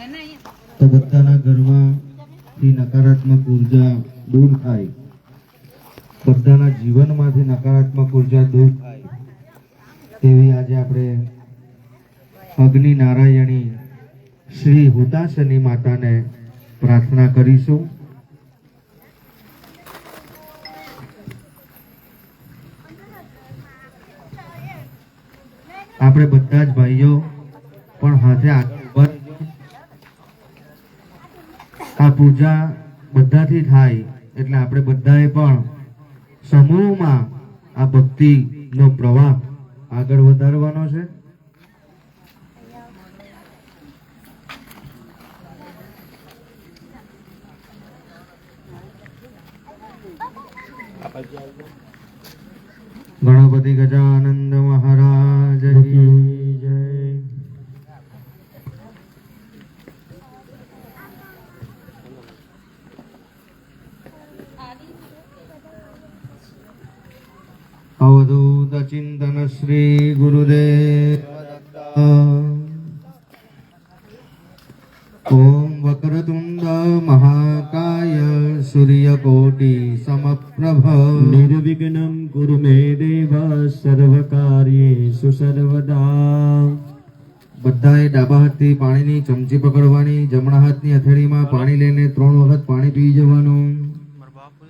તો બધાના ઘરમાંથી નકારાત્મક ઉર્જા દૂર થાય, બધાના જીવનમાંથી નકારાત્મક ઉર્જા દૂર થાય તેવી આજે આપણે અગ્નિ નારાયણી શ્રી હુતાશની માતાને પ્રાર્થના કરીશું. આપણે બધા જ ભાઈઓ પણ હાથે આગળ આ પૂજા બધાથી થાય એટલે આપણે બધાએ પણ સમૂહમાં આ ભક્તિનો પ્રવાહ આગળ વધારવાનો છે. ગણપતિ ગજાનંદ મહારાજ કી જય. અવધૂત ચિંતન શ્રી ગુરુદેવ ઓમ વક્રતુંડ મહાકાય સૂર્યકોટિ સમપ્રભ નિર્વિઘ્નમ કુરુ મે દેવ સર્વકાર્યેષુ સર્વદા. બધાએ ડાબા હાથથી પાણીની ચમચી પકડવાની, જમણા હાથની હથેળીમાં પાણી લઈને 3 વખત પાણી પી જવાનું.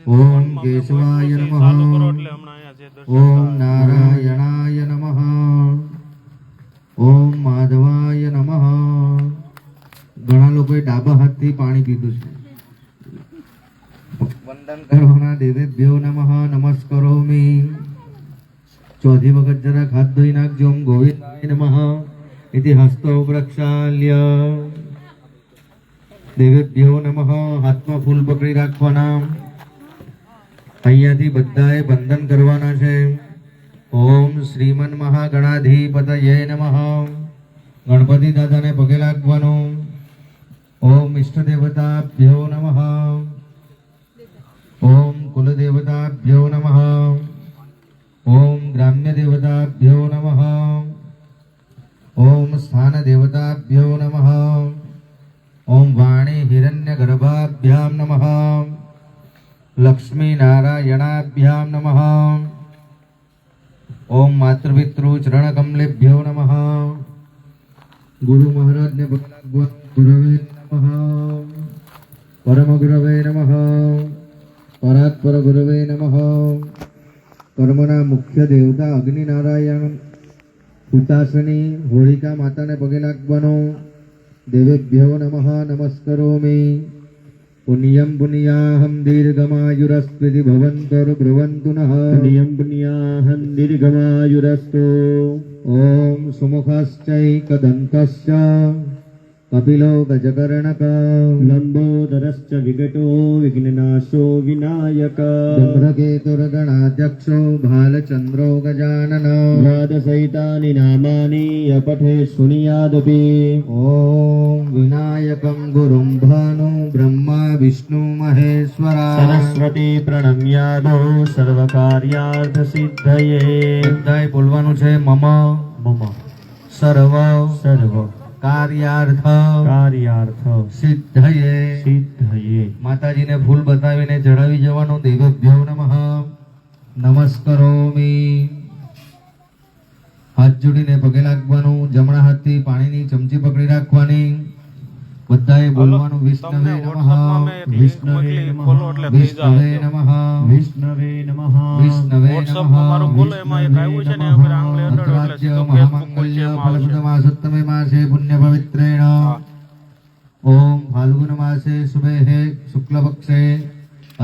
ઓમ કેશવાય નમઃ, ઓમ નારાયણાય નમઃ, ઓમ માધવાય નમઃ. ઘણા લોકોએ ડાબા હાથથી પાણી પીધું છે. વંદન કરવાના દેવેભ્યો નમઃ નમસ્કરોમિ. ચોથી વખત જરા હાથ ધોઈ નાખજો. ઓમ ગોવિંદાય નમઃ ઇતિ હસ્તો પ્રક્ષાલ્ય. દેવેભ્યો નમઃ. હાથમાં ફૂલ પકડી રાખવાના. અહીંયાથી બધાએ વંદન કરવાના છે. ઓમ શ્રીમન મહાગણાધિપતયે નમઃ. ગણપતિ દાદાને પગે લાગવાનું. ઓમ ઇષ્ટ દેવતાભ્યો નમઃ. ઓમ કુલદેવતાભ્યો નમઃ. ઓમ ગ્રામ્ય દેવતાભ્યો નમઃ. ઓમ સ્થાન દેવતાભ્યો નમઃ. ઓમ વાણી હિરણ્ય ગર્ભાભ્યામ નમઃ. લક્ષ્મી નારાયણાભ્યામ નમઃ. ઓમ માતૃપિતૃ ચરણ કમલેભ્યો નમઃ. ગુરુ મહારાજને પગે લાગવાનું. ગુરવે નમઃ. પરમ ગુરવે નમઃ. પરાત્પર ગુરવે નમઃ. કર્મના મુખ્ય દેવતા અગ્નિ નારાયણ હુતાશની હોળિકા માતાને પગે લાગવાનો. દેવેભ્યો નમઃ નમસ્કરોમિ. પુણ્યમ પુણ્યાહમ દીર્ઘમાયુરસ્ત્વિતિ ભવન્તર ભ્રુવન્તુ નઃ. પુણ્યમ પુણ્યાહમ દીર્ઘમાયુરસ્તુ. ઓમ સુમુખશ્ચૈકદંતશ્ચ કપિલો ગજકર્ણક. લંબોદરશ્ચ વિકટો વિઘ્નનાશો વિનાયક. ધૂમ્રકેતુર્ગણાધ્યક્ષો ભાલચંદ્રો ગજાનન. દ્વાદશૈતાની નામાની અપઠે શૃણુયાદપી. ઓમ વિનાયકમ ગુરુમ ભાનુ બ્રહ્મા વિષ્ણુ મહેશ્વરા. સરસ્વતી પ્રણમ્યાદો સર્વકાર્યાર્થ સિદ્ધયે. બધાએ બોલવાનું છે મમ મમ સર્વ સર્વ કાર્યાર્થ સિદ્ધયે સિદ્ધયે. માતાજીને ફૂલ બતાવીને જણાવી જવાનું. દેવેભ્યો નમઃ નમસ્કરોમિ. હાથ જોડીને પગે લાગવાનું. જમણા હાથથી પાણીની ચમચી પકડી રાખવાની. બધાએ બોલવાનું વિષ્ણવે નમઃ વિષ્ણવે નમઃ વિષ્ણવે નમઃ વિષ્ણવે નમઃ વિષ્ણવે નમઃ. મહામંગલ્ય માસે પુણ્ય પવિત્રેણ. ઓમ ફાલ્ગુન માસે શુભે શુક્લપક્ષે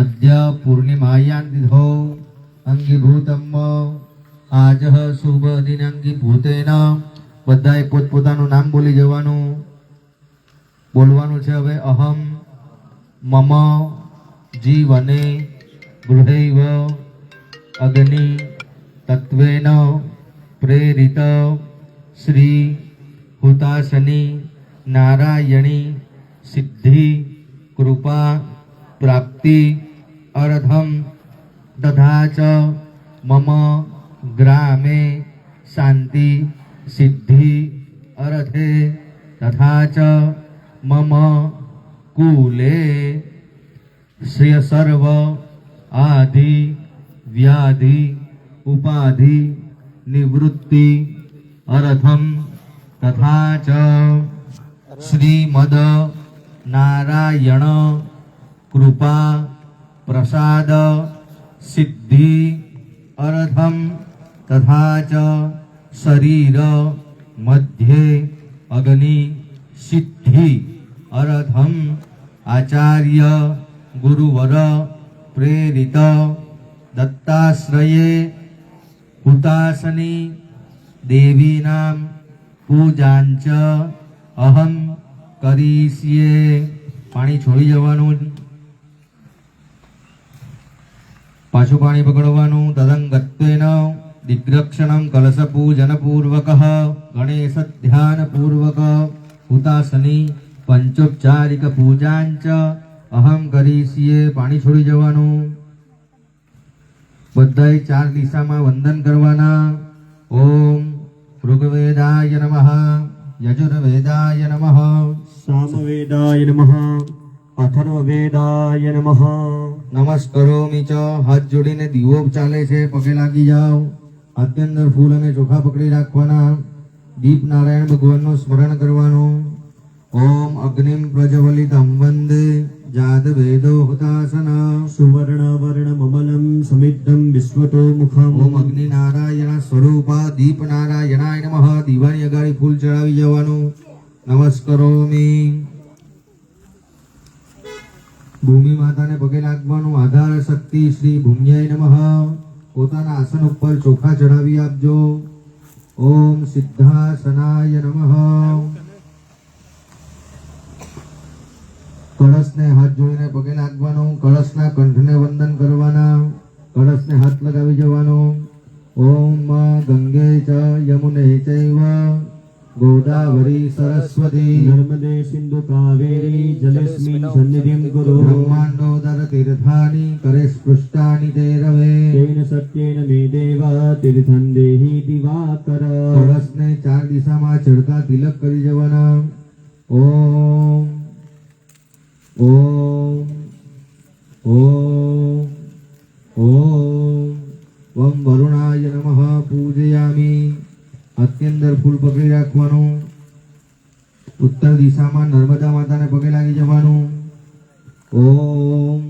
અદ્ય પૂર્ણિમાયાં તિથૌ અંગીભૂતમ આજઃ શુભ દિન અંગીભૂતેન. બધાએ પોતપોતાનું નામ બોલી જવાનું. બોલવાનું છે હવે અહમ મમ જીવને ગૃહૈવ અગ્નિ તત્વેન પ્રેરિત શ્રી હુતાશની નારાયણી સિદ્ધિ કૃપા પ્રાપ્તિ અર્થમ તથા ચ મમ ગ્રામે શાંતિ સિદ્ધિ અર્થે તથા ચ મમ કુલે શ્રેય સર્વ આધિ વ્યાધિ ઉપાધિ નિવૃત્તિ અર્થમ તથા ચ શ્રીમદ નારાયણ કૃપા પ્રસાદ સિદ્ધિ અર્થમ તથા ચ શરીર મધ્યે અગ્નિ સિદ્ધિ અર્થમ આચાર્ય ગુરુવર પ્રેરિત દત્તાશ્રયે હુતાસની દેવીનામ પૂજાંચ અહમ કરીષ્યે. પાણી છોડી જવાનું, પાછું પાણી પકડવાનું. તદંગત્વેન દિગ્રક્ષણમ કલશ પૂજન પૂર્વક ગણેશ ધ્યાન પૂર્વક હુતાસની પંચોપચારિક પૂજાંચ અહમ કરીષ્યે. પાણી છોડી જવાનું. બધાય 4 દિશામાં વંદન કરવાના. ઓમ ઋગ્વેદાય નમઃ, યજુર્વેદાય નમઃ, સામવેદાય નમઃ, અથર્વવેદાય નમઃ. નમસ્કરોમિ ચ. હાથ જોડીને દીવો ચાલે છે, પગે લાગી જાઓ. હાથની અંદર ફૂલ અને ચોખા પકડી રાખવાના. દીપ નારાયણ ભગવાનનું સ્મરણ કરવાનું. ઓમ અગ્નિમ પ્રજ્વલિતમ વંદે જાત વેદો હુતાસન. સુવર્ણ વર્ણ મમલમ સમિદ્ધમ વિશ્વતો મુખમ. ઓમ અગ્નિ નારાયણ સ્વરૂપા દીપ નારાયણાય નમઃ. દીવાની અગાડી ફૂલ ચડાવી જવાનું. નમસ્કરોમિ. ભૂમિ માતાને પગે લાગવાનું. આધાર શક્તિ શ્રી ભૂમ્યાય નમઃ. પોતાના આસન ઉપર ચોખા ચડાવી આપજો. ઓમ સિદ્ધાસનાય નમઃ. કળશને હાથ જોડીને પગે લાગવાનું. કળશના કંઠને વંદન કરવાના. કળશને હાથ લગાવી જવાનો. ઓમ ગંગે ચ યમુને ચૈવ ગોદાવરી સરસ્વતી નર્મદે સિંધુ કાવેરી જલેસ્મિન સન્નિધિં કુરુ. બ્રહ્માંડોદર તીર્થાની કરે સ્પૃષ્ટાની તે રવે. તેન સત્યેન મે દેવ તીર્થં દેહિ દિવાકર. કળશને 4 દિશામાં ચડકા તિલક કરી જવાના. ઓમ ઓમ ઓમ ઓમ વમ વરુણાય નમઃ પૂજયામિ. હાથની અંદર ફૂલ પકડી રાખવાનું. ઉત્તર દિશામાં નર્મદા માતાને પગે લાગી જવાનું. ઓમ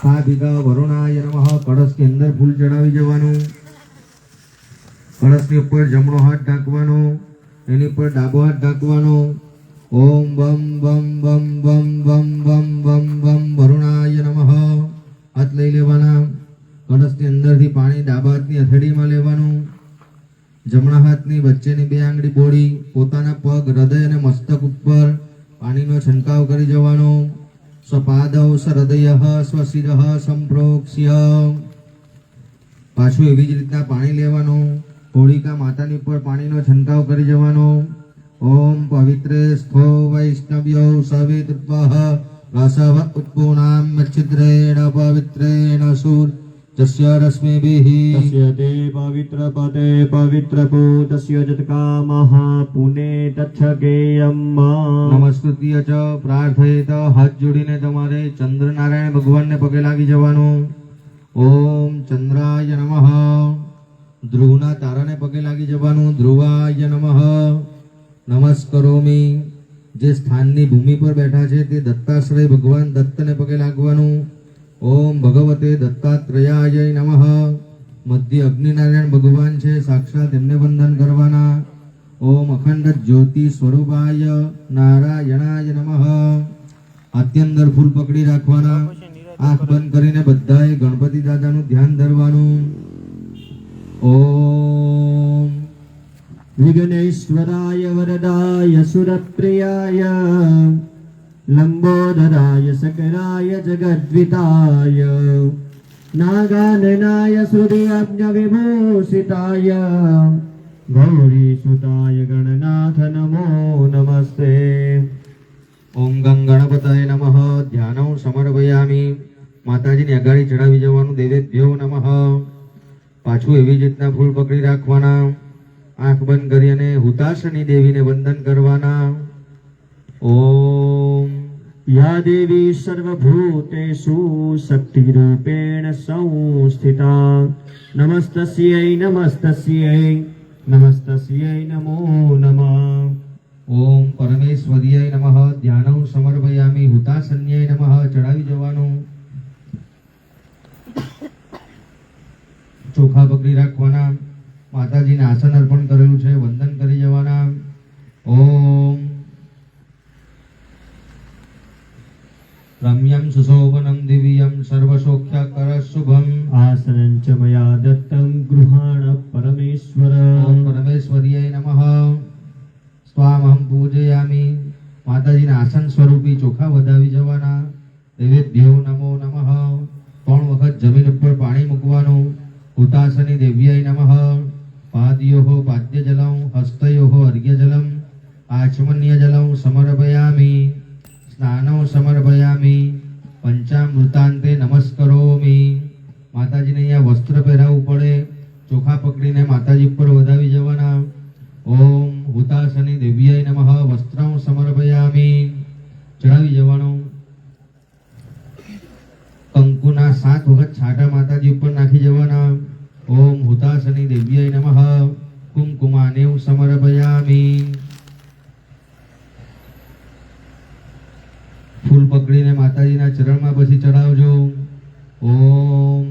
ભાભિકા વરુણાય નમઃ. કળશની અંદર ફૂલ ચડાવી જવાનું. કળશની ઉપર જમણો હાથ ઢાંકવાનો, એની પર ડાબો હાથ ઢાંકવાનો. ઓમ બમ બમ બમ બમ બમ બમ બમ બમ વરુણાય નમઃ. હાથ લઈ લેવાના. કળશની અંદરથી પાણી ડાબા હાથની હથેળીમાં લેવાનું. જમણા હાથની વચ્ચેની 2 આંગળી બોળી પોતાના પગ, હૃદય અને મસ્તક ઉપર પાણીનો છંટકાવ કરી જવાનો. સ્વપાદૌ હૃદય સ્વશિરઃ સંપ્રોક્ષ્ય. પાછું એવી જ રીતના પાણી લેવાનું. હોળિકા માતાની ઉપર પાણીનો છંટકાવ કરી જવાનો. ઓમ પવિત્રે સ્થો વૈષ્ણવ્યો સવિતૃત્વઃ રસવ ઉત્પૂર્ણામ છિદ્રેણ પવિત્રેણ સુર તસ્ય રશ્મિભિઃ. તસ્ય તે પવિત્ર પતે પવિત્ર ભૂતસ્ય જતકામઃ પુને તચ્છકેયમ. નમસ્કૃત્ય ચ પ્રાર્થયેત. હાથ જોડીને તમારે ચંદ્રનારાયણ ભગવાનને પગે લાગી જવાનું. ઓમ ચંદ્રાય નમઃ. ધ્રુવના તારાને પગે લાગી જવાનું. ધ્રુવાય નમઃ. નમસ્કરોમિ. જે સ્થાનની ભૂમિ પર બેઠા છે તે દત્તાશ્રય ભગવાન દત્તને પગે લાગવાનું. ઓમ ભગવતે દત્તાત્રેયાય નમઃ. મધ્ય અગ્નિનારાયણ ભગવાન છે, સાક્ષાત એમને વંદન કરવાના. ઓમ અખંડ જ્યોતિ સ્વરૂપાય નારાયણાય નમઃ. હાથની અંદર ફૂલ પકડી રાખવાના. આંખ બંધ કરીને બધાએ ગણપતિ દાદાનું ધ્યાન ધરવાનું. ઓમ વિઘ્નેશ્વરાય વરદાય સુરપ્રિયાય લંબોદરાય શકરાય જગદ્વિતાય નાગાનનાય સૂર્યાજ્ઞ વિભૂષિતાય ગૌરીસુતાય ગણનાથ નમો નમસ્તે. ઓમ ગણપતય નમઃ. ધ્યાનં સમર્પયામિ. માતાજીની અગાડી ચડાવી જવાનું. દેવેભ્યો નમઃ. પાછું એવી જ રીતના ફૂલ પકડી રાખવાના. આંખ બંધ કરી અને હુતા હુતાશની દેવીને વંદન કરવાના. ઓમ या देवी सर्वभूतेषु शक्तिरूपेण संस्थिता नमस्तस्यै नमस्तस्यै नमस्तस्यै नमो नमः. ઓમ પરમેશ્વર્યાય નમઃ. ધ્યાનં સમર્પયામિ. હુતાશન્યાય નમઃ. ચડાવી જવાનું. ચોખા પકડી રાખવાના. માતાજીને આસન અર્પણ કરેલું છે, વંદન કરી જવાના. ઓમ રમ્યં સુશોભનં દિવ્યં સર્વસૌખ્યકર શુભમ. आसनं च मया दत्तं गृहाण परमेश्वर. ઓમ પરમેશ્વર્યાય નમઃ. સ્વામહં પૂજયામિ. માતાજીના આસન સ્વરૂપી ચોખા વધાવી જવાના. દેવેભ્યો નમો નમઃ. 3 વખત જમીન ઉપર પાણી મૂકવાનું. હુતાશની દેવ્યાય નમઃ. પાદયોઃ પાદ્યજલં હસ્તયોઃ અર્ઘ્યજલં આચમન્યજલં સમર્પયામિ. સ્નાનો સમર્પયામિ. પંચામૃતાંતે નમસ્કરોમિ. માતાજીને અહીંયા વસ્ત્ર પહેરાવવું પડે. ચોખા પકડીને માતાજી ઉપર વધાવી જવાના. ઓમ હુતાશની દેવ્યાય નમઃ. વસ્ત્રં સમર્પયામિ. ચડાવી જવાનું. કંકુના 7 વખત છાંટા માતાજી ઉપર નાખી જવાના. ઓમ હુતાશની દેવ્યાય નમઃ. કુમકુમાનેવ સમર્પયામિ. ફૂલ પકડીને માતાજીના ચરણમાં પછી ચડાવજો. ઓમ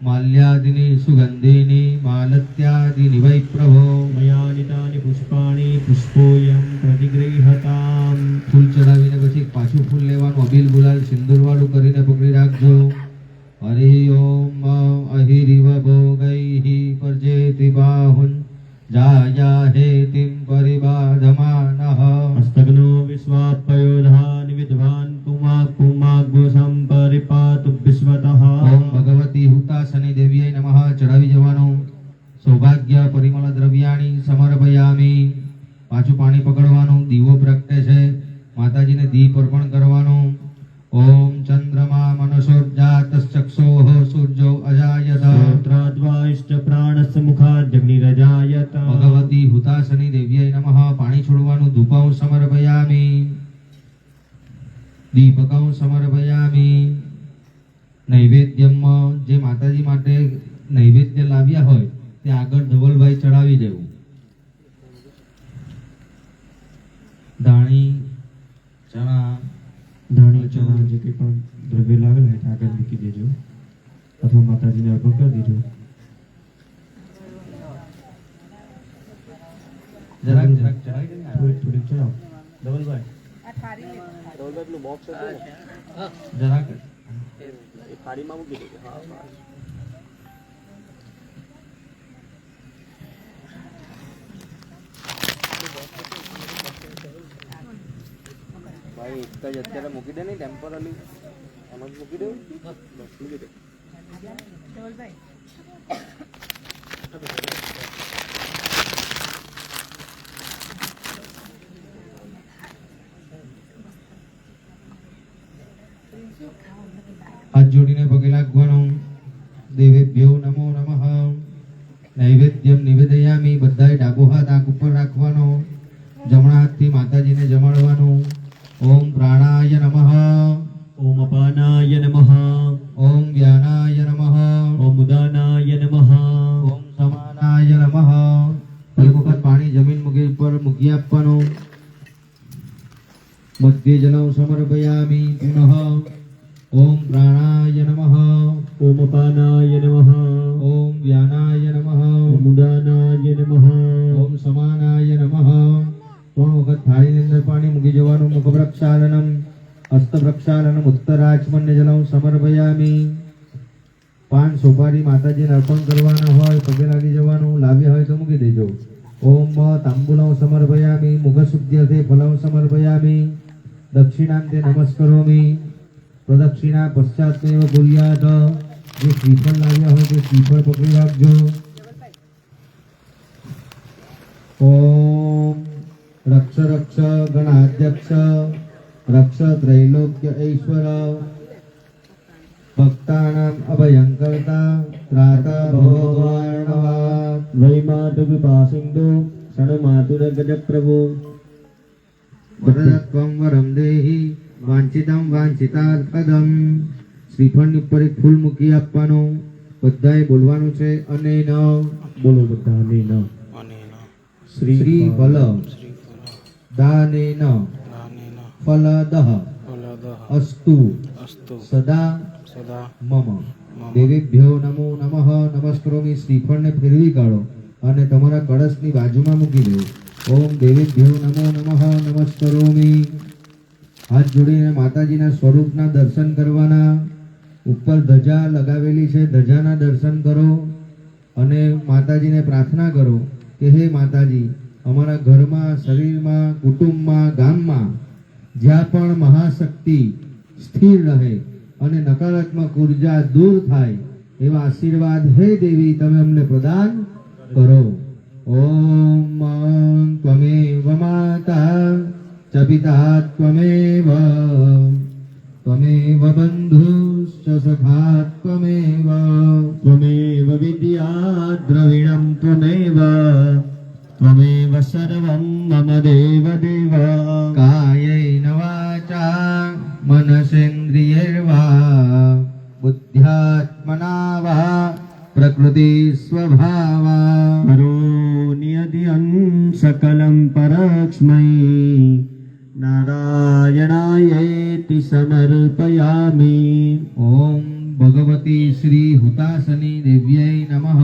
માલ્યાદિની સુગંધિની માલત્યાદિની વૈ પ્રભો. मया नितानि पुष्पाणि पुष्पोऽयं प्रतिगृह्यताम्. ફૂલ ચડાવીને પછી પાછું ફૂલ લેવાનું. અબીલ ગુલાલ સિંદૂર વાળું કરીને પકડી રાખજો. હરિ ઓમ અહિરિવ ભોગૈઃ પરજેતિ બાહુન જાયાહેતિમ પરિબાધમાનઃ. हस्तघ्नो विश्वापयोधानि विद्वान् पुमाग्गो सम्परिपातु विश्वतः. ઓમ ભગવતી હુતાશની દેવ્યાય નમઃ. ચડાવી જવાનું. સૌભાગ્ય પરિમળ દ્રવ્યાણી સમર્પયામિ. પાછું પાણી પકડવાનું. દીવો પ્રગટે છે, માતાજીને દીપ અર્પણ કરવાનું. ઓમ ચંદ્રમા મનસોર્જાતશ્ચક્ષોઃ સૂર્યો અજાયત. श्रोत्राद्वाष्ट प्राणस्य मुखाद्यग्निरजायत. ભગવતી હુતાશની દેવ્યાય નમઃ. પાણી છોડવાનું. ધૂપં સમર્પયામિ. દીપકં સમર્પયામિ. નૈવેદ્યમાં જે માતાજી માટે નૈવેદ્ય લાવ્યા હોય તે આગળ ધવલભાઈ ચડાવી દેવું. દાણી ચણા ધાણી ચણા જે કંઈ પણ દ્રવ્ય લાવેલા હોય તે આગળ મૂકી દેજો અથવા માતાજીને અર્પણ કરી દેજો. જરાક જરાક ચડાવી દેને. થોડીક થોડીક ચડાવો ધવલભાઈ. જરાક ભાઈ એક જ અત્યારે મૂકી દે ને ટેમ્પરરી એમ જ મૂકી દઉં બસ મૂકી દે. હાથ જોડીને પગે લાગવાનું. દેવેભ્યો નમો નમઃ. નૈવેદ્યમ નિવેદયામિ. બધાએ ડાબો હાથ આંખ ઉપર રાખવાનો. જમણા હાથથી માતાજીને જમાડવાનું. ઓમ પ્રાણાય નમઃ. ઓમ અપાનાય નમઃ. ઓમ વ્યાનાય નમઃ. ઓમ ઉદાનાય નમઃ. ઓમ સમાનાય નમઃ. એક વખત પાણી જમીન ઉપર મૂકી આપવાનું. મધ્ય જલં સમર્પયામિ. પુનઃ ઓમ પ્રાણાય નમઃ. ઓમ અપાનાય નમઃ. ઓમ વ્યાનાય નમઃ. ઓમ ઉદાનાય નમઃ. ઓમ સમાનાય નમઃ. 3 વખત થાળીની અંદર પાણી મૂકી જવાનું. મુખ પ્રક્ષાલનમ હસ્ત પ્રક્ષાલનમ ઉત્તરાચમન્ય જલં સમર્પયામિ. 5 સોપારી માતાજીને અર્પણ કરવાના હોય પગે લાગી જવાનું. લાવ્યા હોય તો મૂકી દેજો. ઓમ તાંબૂલં સમર્પયામિ. મુખ શુદ્ધ્યર્થે ફલં સમર્પયામિ. દક્ષિણાંતે નમસ્કરોમિ. પ્રદક્ષિણા પશ્ચાત્મેવ કુર્યાત. જે શ્રીફળ લાવ્યા હોય તે શ્રીફળ પકડી રાખજો. ઓમ રક્ષ રક્ષ ગણાધ્યક્ષ રક્ષ ત્રૈલોક્ય ઐશ્વર ભક્તાનામ અભયંકર્તા ત્રાતા ભવવાર્ણવા. વૈમાત કૃપા સિંધુ षण्मातुरगजप्रभो વરદત્વં વરમ દેહી વાંછિતમ વાંછિતાર્થદમ. શ્રીફળની ઉપર એક ફૂલ મૂકી આપવાનું, બધાએ બોલવાનું છે. અને ન બોલો બધા ને ન શ્રીફળ દાનેન ફલદઃ અસ્તુ સદા મમ. દેવેભ્યો નમો નમઃ. નમસ્કરોમી. શ્રીફળને ફેરવી કાઢો અને તમારા કળશની બાજુમાં મૂકી દો. ઓમ દેવેભ્યો નમો નમઃ. નમસ્કરોમી. હાથ જોડીને માતાજીના સ્વરૂપના દર્શન કરવાના. ઉપર ધજા લગાવેલી છે, ધજાના દર્શન કરો અને માતાજીને પ્રાર્થના કરો કે હે માતાજી, અમારા ઘરમાં, શરીરમાં, કુટુંબમાં, ગામમાં જ્યાં પણ મહાશક્તિ સ્થિર રહે અને નકારાત્મક ઉર્જા દૂર થાય એવા આશીર્વાદ હે દેવી તમે અમને પ્રદાન કરો. ઓમ ત્વમેવ માતા ચ પિતા ત્વમેવ ત્વમેવ બંધુશ્ચ સખા ત્વમેવ त्वमेव विद्या द्रविणं त्वमेव त्वमेव सर्वं मम देव देव કાયેન વાચા મનસેન્દ્રિયૈર્વા બુદ્ધ્યાત્મના વા પ્રકૃતિ સ્વભાવા करोमि यद्यं सकलं परस्मै नारायणायेति समर्पयामि ઓમ ભગવતી શ્રી હુતાસની દેવ્યై નમઃ.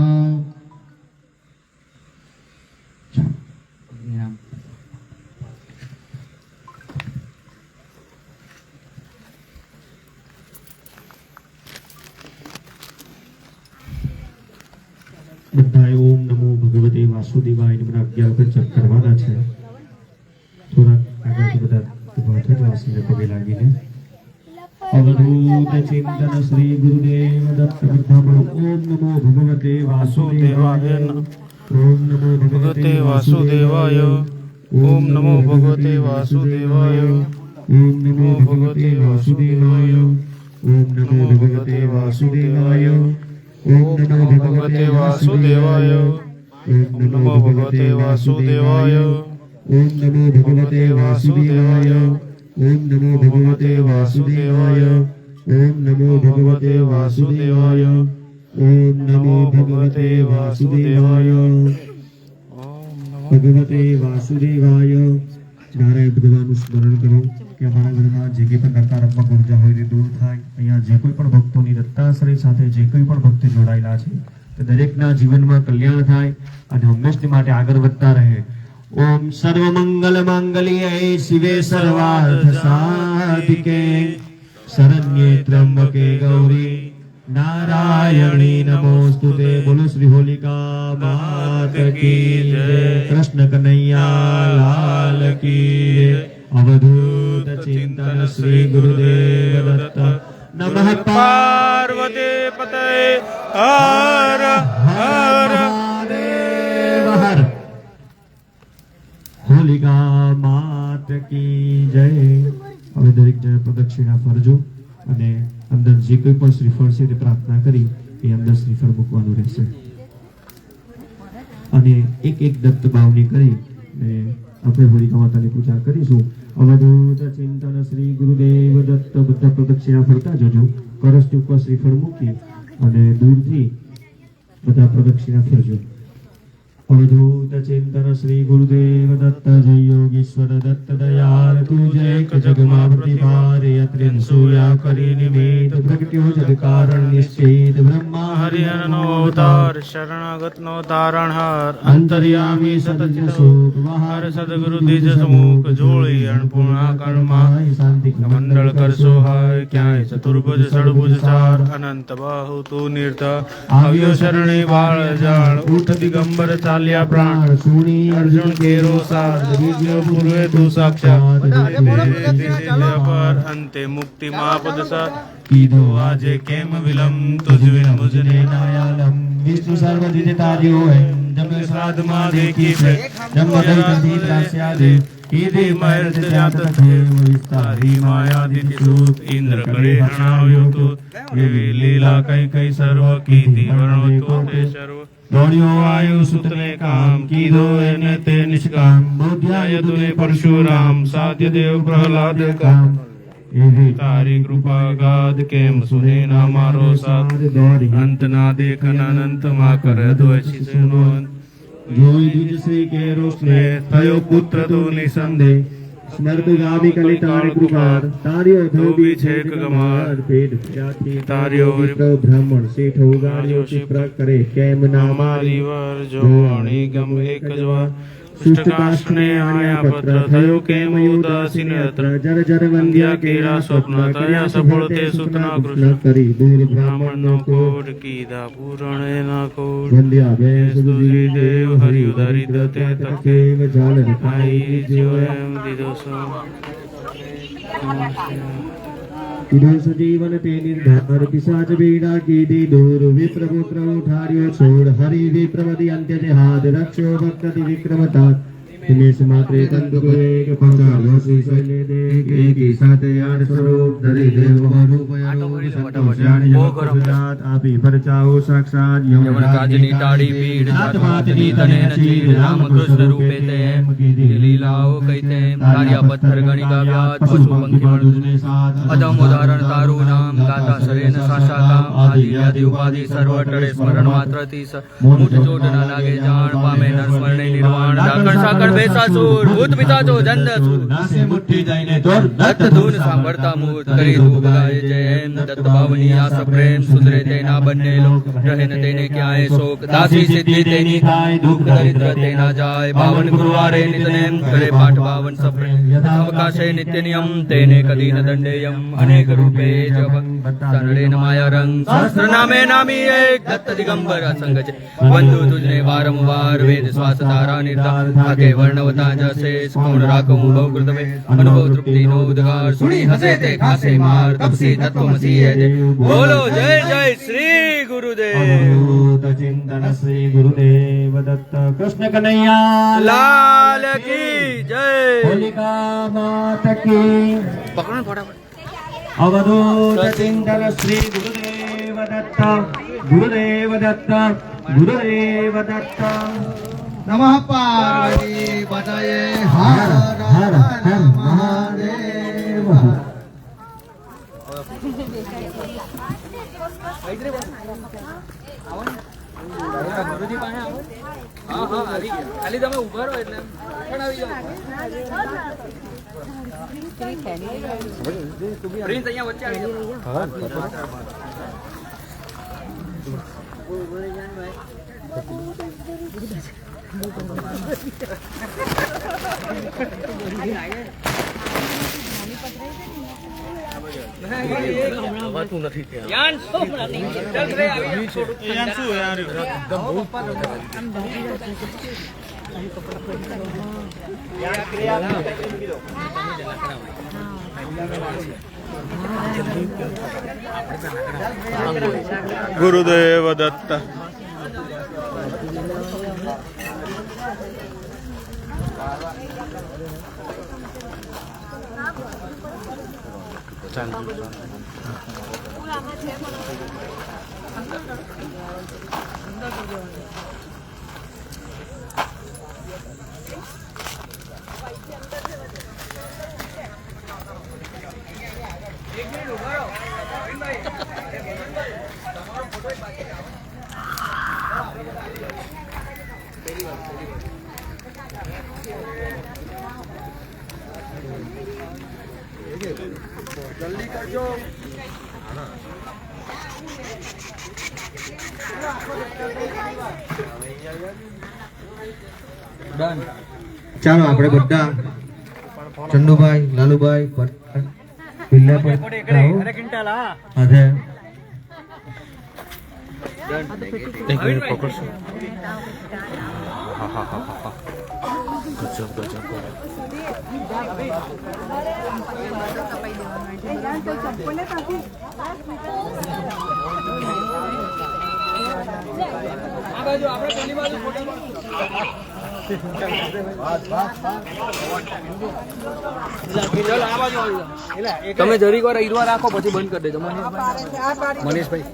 બધાએ ઓમ નમો ભગવતે વાસુદેવાય ને બધા 11 વખત જપ કરવાના છે. થોડા આગળથી બધા ઉભા થજો, આસને પગે લાગીને. અવધૂત ચિંતન શ્રી ગુરુદેવ દત્ત બધા ઓમ નમો ભગવતે વાસુદેવાય. ઓમ નમો ભગવતે વાસુદેવાય. ઓમ નમો ભગવતે વાસુદેવાય. ઓમ નમો ભગવતે વાસુદેવાય. ઓમ નમો ભગવતે વાસુદેવાય. ઓમ નમો ભગવતે વાસુદેવાય. ઓમ નમો ભગવતે વાસુદેવાય. ઓમ નમો ભગવતે વાસુદેવાય. ઓમ નમો ભગવતે વાસુદેવાય. ઓમ નમો ભગવતે વાસુદેવાય. ઓમ નમો ભગવતે વાસુદેવાય. ભગવતે વાસુદેવાય. નારાયણ ભગવાનનું સ્મરણ કરો કે અમારા ઘરમાં જે કંઈ પણ નકારાત્મક ઉર્જા હોય તે દૂર થાય. અહીંયા જે કોઈ પણ ભક્તોની દત્તાશ્રય સાથે જે કોઈ પણ ભક્તો જોડાયેલા છે તે દરેકના જીવનમાં કલ્યાણ થાય અને હંમેશની માટે આગળ વધતા રહે. ઓમ સર્વમંગલ માંગલ્યે શિવે સર્વાર્થ સાધિકે શરણ્યે ત્ર્યંબકે ગૌરી નારાયણી નમોસ્તુતે. બોલો શ્રી હોલિકા માત કી જય. કૃષ્ણ કનૈયા લાલ કી જય. અવધૂત ચિંતન શ્રી ગુરુદેવ દત્ત. નમઃ પાર્વતી પતય હર હર મહાદેવ હર. હોલિકા માત કી જય. હવે દરેક જણ પ્રદક્ષિણા ફરજો અને અંદર જે કોઈ પણ શ્રીફળ છે તે પ્રાર્થના કરી એ અંદર શ્રીફળ મૂકવાનું રહેશે અને એક એક દત્ત ભાવની કરી ને આપણે હોલિકા માતાની પૂજા કરીશું. અવધૂત ચિંતન શ્રી ગુરુદેવ દત્ત. બધા પ્રદક્ષિણા ફરતા જજો. કળશની ઉપર શ્રીફળ મૂકી અને દૂરથી બધા પ્રદક્ષિણા ફરજો. અવધૂત ચિંતન શ્રી ગુરુદેવ દત્ત. જય યોગીશ્વર દત્ત દયાળ તુજે એક જગમાં પ્રતિભારે ત્રિંસુયા કરી નિમિત પ્રગટ્યો જગ કારણ નિશ્ચિત બ્રહ્મા હરિહરનો અવતાર શરણાગતનો તારણહાર અંતર્યામી સતજ સુખ હર સદગુરુ દિજ સમુખ જોળી અણપૂર્ણા કર્મા શાંતિ મંડળ કરશો હાય ક્યાંય ચતુર્ભુજ સડભુજ ચાર અનંત બાહુ તું નિર્ત આવ્યો શરણે બાળ જાળ ઉઠ દિગંબર ચાલ્યા પ્રાણ સુણી અર્જુન કેરો સાર વિજય પૂર્વે તું સાક્ષાત પર અંતે મુક્તિ માં પદ સાર કીધો આજે કેમ વિલંબ તુજ વિન મુજને નાયાલમ વિષ્ણુ સર્વદિત તાર્યો એમ જમ શ્રાદ્ધ માં દેખી છે જમ દૈતથી ત્રાસ્યાદે કીધી મહેર જાત થેવ વિસ્તારી માયાદિતિ સૂત ઇન્દ્ર કરે હણાવ્યો તું એવી લીલા કઈ કઈ સર્વ કીધી વર્ણો તો તે સર્વ દોડ્યો આયો સુતને કામ કીધો એને તે નિષ્કામ બોધ્યાય તુને પરશુરામ સાધ્ય દેવ પ્રહલાદ કામ એવી તારી કૃપા ગાદ કેમ સુને ના મારો સાથ દોરી અંત ના દેખન અનંત માં કર દ્વૈષી સુનો જોઈ દ્વિજ શ્રી કેરો સ્નેહ થયો પુત્ર તો નિસંદેહ સ્મર્ત ગામી કલિતાણ કૃપાર તાર્યો ધોબી છેક ગમાર ભેદ ત્યાથી તાર્યો વિપ્ર બ્રાહ્મણ શેઠ ઉગાડ્યો ચિત્ર કરે કેમ ના મારી વર જોવાણી ગમ એક જ વાર પુષ્ટકાષ્ટને આયા પત્ર થયો કેમ ઉદાસીન અત્ર જર જર વંદ્યા કેરા સ્વપ્ન કર્યા સફળ તે સુતના કૃષ્ણ કરી દૂર બ્રાહ્મણ નો કોડ કીધા પૂરણે ના કોડ વંદ્યા બે સુરી દેવ હરિ ઉદારી દતે તકે કેવ જાલ આઈ જીવ એમ દીધો સો કીધો સજીવન તે નિર્ધાર પિશાચ બીડા કીધી દૂર વિપ્ર પુત્ર ઉઠાર્યો છોડ હરિ વિપ્રવદી અંત્ય તે હાથ રક્ષો ભક્તિ વિક્રમતા દિનેશ માત્રે તંતુ એક પંચાળ્યો શ્રી શૈલે દેખ એકી સાથે આઠ સ્વરૂપ ધરી દેવ રૂપ સંતોષાત આપી પરચાઓ સાક્ષાત યમરાજની તાળી પીડ આત્માતની તને નજીર રામકૃષ્ણ રૂપે તેમ લીલાઓ કઈ તેમ કાર્યા પથ્થર ગણી ગાવ્યા પશુ પંખી મણુને અદમ ઉદાહરણ તારું નામ ગાતા સરેન સાશાકામ આદિ વ્યાધિ ઉપાધિ સર્વ ટળે સ્મરણ માત્રથી મૂઠ ચોટ ના લાગે જાણ પામે નર સ્મરણે નિર્વાણ ડાકણ સાકળ બેસાસુર ભૂત પિતાચો જંદસુર નાસે મુઠ્ઠી જઈને તોડ દત્ત ધૂન સાંભળતા મૂર્ત કરી ધૂપ ગાય જેમ દત્ત ભાવની આસ પ્રેમ સુધરે તેના બંને લોક રહે ન તેને ક્યાંય શોક દાસી સિદ્ધિ તેની થાય દુઃખ દરિદ્ર તેના જાય પાવન ગુરુવારે નિતનેમ કરે પાઠ પાવન સપ્રેમ અવકાશે નિત્ય નિયમ તેને કદી ન દંડેયમ અનેક રૂપે જપ સનડે માયા રંગ સહસ્ત્ર નામે નામી એક દત્ત દિગંબર અસંગ છે બંધુ તુજને વારંવાર વેદ શ્વાસ તારા નિર્ધાર થાકે વર્ણવતા જશે કોણ રાખું બહુ કૃતમે અનુભવ તૃપ્તિ નો ઉદ્ગાર સુણી હસે તે ખાસે માર તપસી તત્વમસી હે જે બોલો જય જય શ્રી ગુરુદેવ અવધૂત ચિંતન શ્રી ગુરુદેવ દત્ત કૃષ્ણ કનૈયા લાલ કી જય હોલિકા માત કી પકડો ને ફટાફટ અવધૂત ચિંતન શ્રી ગુરુદેવ દત્ત ગુરુદેવ દત્ત ગુરુદેવ દત્ત નમઃ પાર્વતી પતયે હર હર હર મહાદેવ હા હા આવી ગયા ખાલી તમે ઉભા રહો એટલે પણ આવી જાઓ પ્રિન્સ અહીંયા વચ્ચે આવી જાઓ યાન શું નથી ચાલ રે આવી થોડું યાન શું યાર એકદમ બહુ ગુરુદેવ દત્ત ચાલો આપણે બધા ચંદુભાઈ લાલુભાઈ પિલ્લા પર અધે એક મિનિટ પકડશો ગજબ ગજબ આ બાજુ આપણે પેલી બાજુ ફોટો તમે જરીક વાર ઈરવા રાખો પછી બંધ કરી દેજો મનીષભાઈ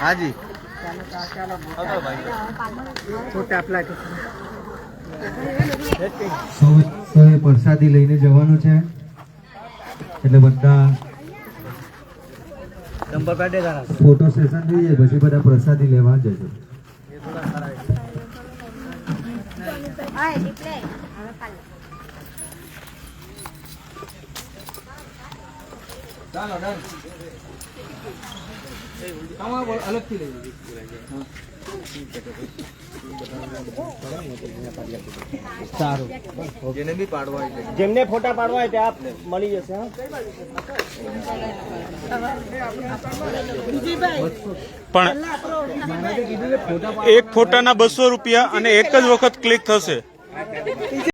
હાજી સૌએ પ્રસાદી લઈને જવાનું છે એટલે બધા ફોટો સેશન જોઈએ પછી બધા પ્રસાદી લેવા જજો. અલગથી લઈ સારું જેમને ફોટા પાડવા હોય તે આપ મળી જશે. પણ એક ફોટાના 200 રૂપિયા અને એક જ વખત ક્લિક થશે.